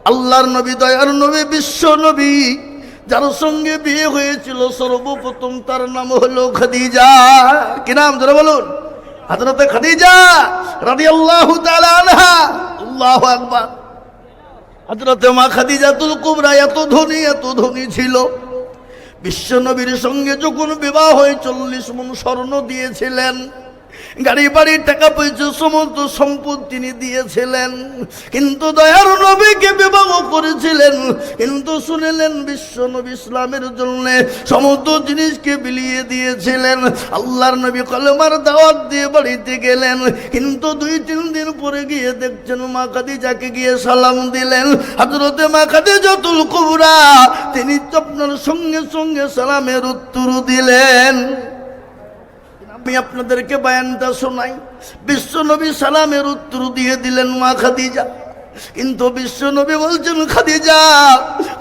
আল্লাহর নবী, দয়ার নবী, বিশ্ব নবী, যার সঙ্গে বিয়ে হয়েছিল সর্বপ্রথম তার নাম হলো খাদিজা। কি নাম জোরে বলুন? হযরতে খাদিজা রাদিয়াল্লাহু তাআলা আনহা। আল্লাহু আকবার। হযরতে মা খাদিজাতুল কুবরা এত ধনী ছিল, বিশ্ব নবীর সঙ্গে যখন বিবাহ হয়ে 40 মণ স্বর্ণ দিয়েছিলেন, গাড়ি বাড়ি টাকা পয়সা সমস্ত সম্পদ তিনি দিয়েছিলেন। কিন্তু দয়ার নবীকে বিবাহ করেছিলেন, কিন্তু শুনেলেন বিশ্ব নবী ইসলামের জন্য সমস্ত জিনিসকে বিলিয়ে দিয়েছিলেন। আল্লাহর নবী কলেমার দাওয়াত দিয়ে বাড়িতে গেলেন, কিন্তু 2-3 দিন পরে গিয়ে দেখছেন মা খাদিজাকে গিয়ে সালাম দিলেন। হযরতে মা খাদিজাতুল কুবরা তিনি আপনার সঙ্গে সঙ্গে সালামের উত্তর দিলেন। আমি আপনাদেরকে বয়ানটা শোনাই। বিশ্ব নবী সালামের উত্তর দিয়ে দিলেন মা খাদিজা, কিন্তু বিশ্ব নবী বলছেন, খাদিজা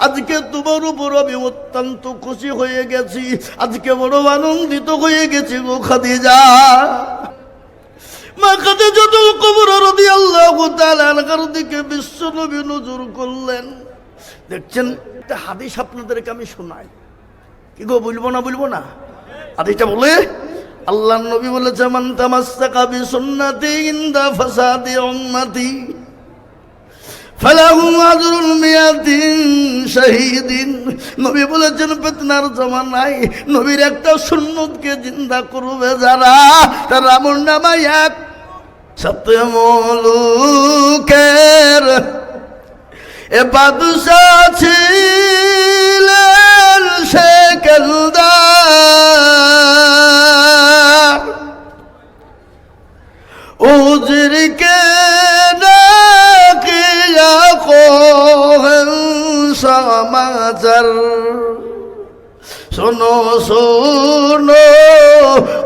আজকে তোমার উপর আমি অত্যন্ত খুশি হয়ে গেছি, আজকে বড় আনন্দিত হয়ে গেছি গো খাদিজা। মা খাদিজাতুল কুবরা রাদিয়াল্লাহু তাআলা আনহার দিকে বিশ্ব নবী নজর করলেন। দেখছেন, একটা হাদিস আপনাদেরকে আমি শোনাই। কি গো, বলবো না? হাদিসটা বলে, আল্লাহ নবী বলেছে, মান তামাসসাকা বিসুন্নতি ইনদা ফাসাদি উম্মতি ফালাহু আজরুন মিয়াতিন শাহীদিন। নবী বলেছেন, ফিতনার জামানায় নবীর একটা সুন্নতকে জিন্দা করবে যারা, তার আমলনামায় এক সত্য মুলুকের এ বাদশা ছিলেন সে কেলদার, উজরকে নাকিয়া কোহেন সমাচার। শোনো শোনো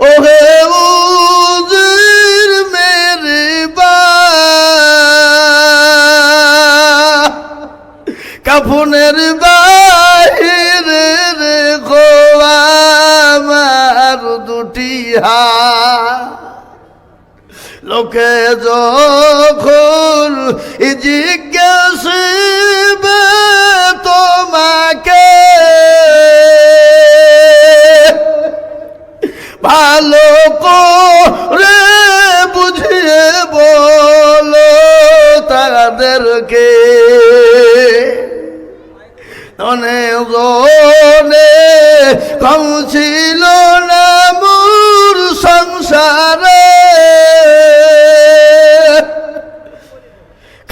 ওহে উজির মেরে বা, কাফনের বাহিরে রেখো আমার দুটি হাত। লোকে যখন জিজ্ঞাসিবে তোমাকে, ভালো করে বুঝিয়ে বলো তাদেরকে, অনেক কম ছিল না মোর সংসারে,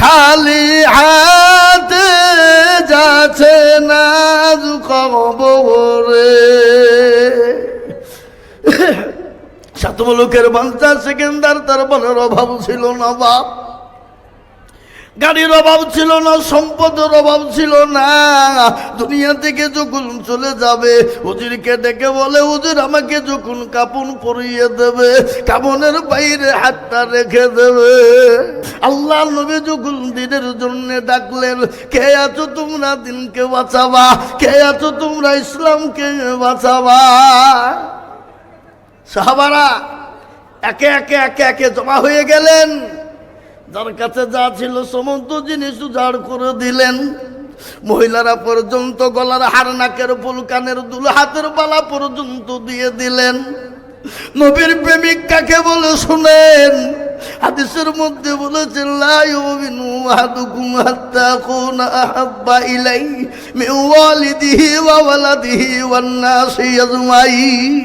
খালি হাতে যাচ্ছে না কবরে। 7 মুলুকের 50 সেকেন্ডার, তার বলের অভাব ছিল না বাপ, গাড়ির অভাব ছিল না, সম্পদের অভাব ছিল না। দুনিয়া থেকে যখন চলে যাবে, হুজুরকে ডেকে বলে, হুজুর আমাকে যখন কাপন পরিয়ে দেবে, কাপনের বাইরে হাতটা রেখে দেবে। আল্লাহ নবী যখন দিনের জন্য ডাকলেন, কে আছো তোমরা দিনকে বাঁচাবা, কে আছো তোমরা ইসলামকে বাঁচাবা। সাহাবারা একে একে জমা হয়ে গেলেন, যার কাছে যা ছিল সমস্ত জিনিস উজাড় করে দিলেন। মহিলারা পর্যন্ত গলার হার, নাকের ফুল, কানের দুল, হাতের বালা পর্যন্ত দিয়ে দিলেন। নবীর প্রেমিক কাকে বলে শুনেন, হাদিসের মধ্যে বলেছেন, লা ইউমিনু আহাদুকুম হাত্তা আকুনা আহাব্বা ইলাইহি মিন ওয়ালিদিহি ওয়া ওয়ালাদিহি ওয়ান নাসি আজমাইন।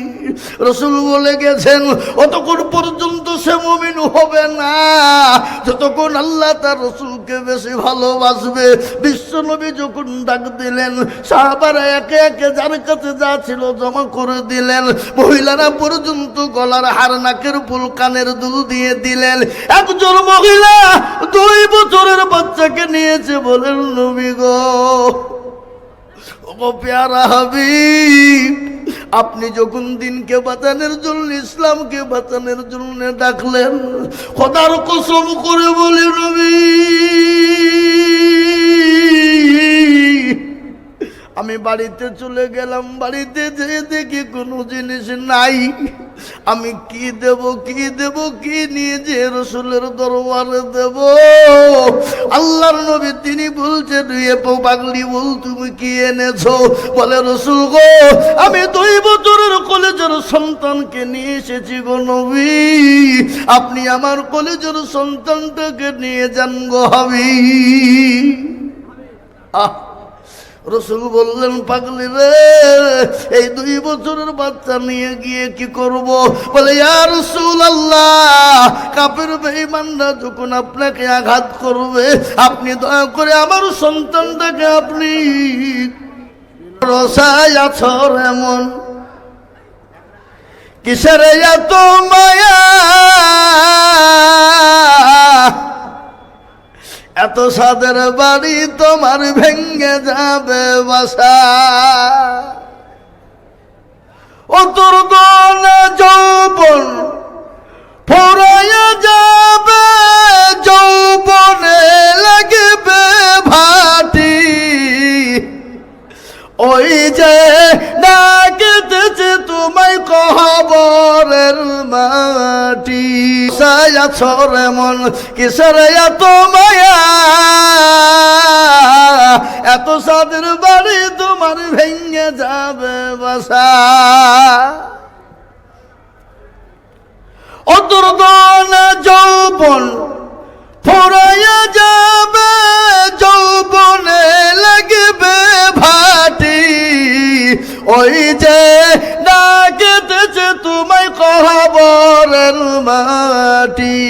রাসূল বলে গেছেন, অতক্ষণ পর্যন্ত সে মুমিন হবে না যতক্ষণ আল্লাহ তার রাসূলকে বেশি ভালোবাসবে। বিশ্ব নবী যখন ডাক দিলেন, সাহাবারা একে একে যার কাছে যা ছিল জমা করে দিলেন। মহিলারা পর্যন্ত গলার হার, নাকের ফুল, কানের দুল দিয়ে দিলেন। একজন মহিলা 2 বছরের বাচ্চাকে নিয়েছে, বলেন, নবী গো, ও প্যারা হাবিব, আপনি যখন দিনকে বাঁচানোর জন্য, ইসলামকে বাঁচানোর জন্য ডাকলেন, খোদার কসম করে বলি নবী, আমি বাড়িতে চলে গেলাম, বাড়িতে যেয়ে দেখি কোনো জিনিস নাই। আমি কি দেব কি নিয়ে যে রসুলের দরবারে দেব? আল্লাহর নবী তিনি বলছেন, এ পাগলি বল, তুমি কি এনেছো? বলে, রসুল গো, আমি 2 বছরের কলেজের সন্তানকে নিয়ে এসেছি গো নবী, আপনি আমার কলেজের সন্তানটাকে নিয়ে যান গো হাবি। রসুল বললেন, পাগলি রে, এই 2 বছরের বাচ্চা নিয়ে গিয়ে কি করব? বলে, ইয়া রাসূলুল্লাহ, কাফের বেঈমানরা যখন আপনাকে আঘাত করবে, আপনি দয়া করে আমার সন্তানটাকে আপনি রসায় আছর এমন কিসের এত মায়া, এত সাদের বাড়ি তোমার ভেঙ্গে যাবে বাসা। ও তোর দন যৌবন ফুরাইয়া যাবে, যৌবনে লাগবে ভাটি, ওই যে ডাকতেছে তোমায় কবরের মাটি। সায়াছর এমন কিসের এত মায়া, এত সাদের বাড়ি তোমার ভেঙে যাবে বাসা। অতর দন যৌবন ফুরাইয়া যাবে, যৌবনে লাগবে ভাটি, ওই যে ডাকতেছে তোমায় কবরের মাটি।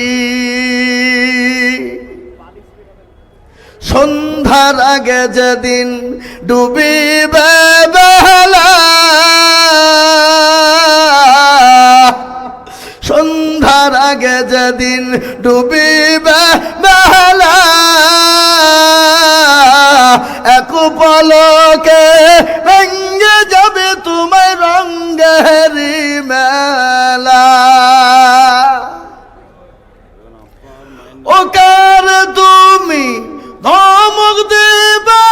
সন্ধ্যার আগে যেদিন ডুবিবে বেলা, সন্ধ্যার আগে যেদিন ডুবিবে বেলা, এক পলকে ভেঙ্গে যাবে তোমার রঙের মেলা। ও কার তুমি ধমক দিবা,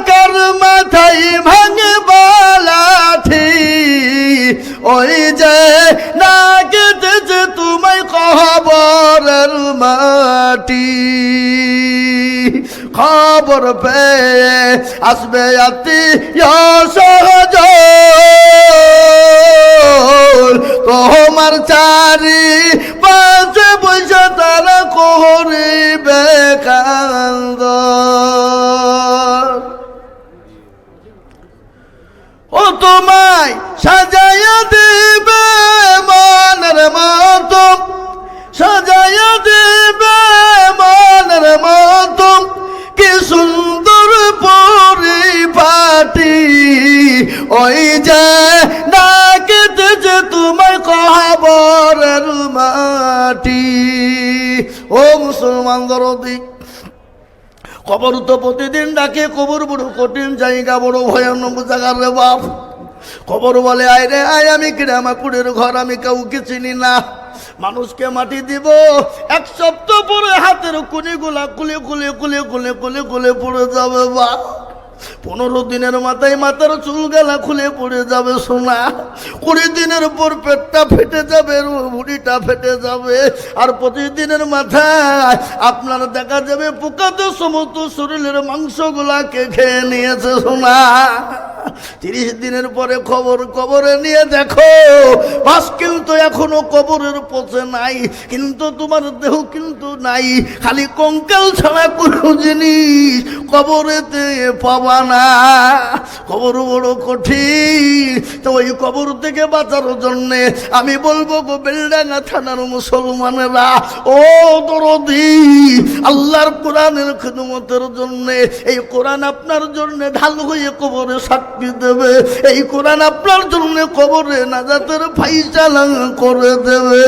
কার মাথায় ভাঙবা লাঠি, ওই যে ডাকতেছে তোমায় কবরের মাটি। খবর পেয়ে আসবে আত্মীয় স্বজন, তোমার চারি পাশে বসে তারা করিবে কান্দন। ও তোমায় সাজাইয়া দিবে মনের মতো, সাজাইয়া দিবে মনের মতো, কি সুন্দর পরিপাটি, ওই যে ডাকতেছে তোমায় কবরের মাটি। ও মুসলমান দরদি, কবর তো প্রতিদিন ডাকে, কবর বড় কঠিন জায়গা, বড় ভয়ানক জায়গা রে বাপ। কবর বলে, আয় রে আয়, আমি কিরামাকুড়ের ঘর, আমি কাউকে চিনি না, মানুষকে মাটি দিব, 1 সপ্তাহ পরে হাতের কুনিগুলা কুলে কুলে কুলে কুলে কুলে কুলে পড়ে যাবে বা 15 দিনের মাথায় মাথার চুল গেলা খুলে পড়ে যাবে সোনা, 20 দিনের পর পেটটা ফেটে যাবে, বুড়িটা ফেটে যাবে, আর 25 দিনের মাথায় আপনার দেখা যাবে পোকাতে সমস্ত শরীরের মাংসগুলাকে খেয়ে নিয়েছে সোনা। 30 দিনের পরে কবরে নিয়ে দেখো, বাস কিন্তু এখনো কবরের পথে নাই, কিন্তু তোমার দেহ কিন্তু নাই, খালি কঙ্কাল ছাড়া কোনো জিনিস কবরেতে পাবা না। কবর বড় কঠিন, তো ওই কবর থেকে বাঁচার জন্যে আমি বলবো গো বেলডাঙ্গা থানার মুসলমানেরা, ও দরদি, আল্লাহর কোরআনের খিদমতের জন্যে, এই কোরআন আপনার জন্যে ঢাল হয়ে কবরে সাক্ষী দেবে, এই কোরআন আপনার জন্য কবরে নাজাতের ফাইসালা করে দেবে।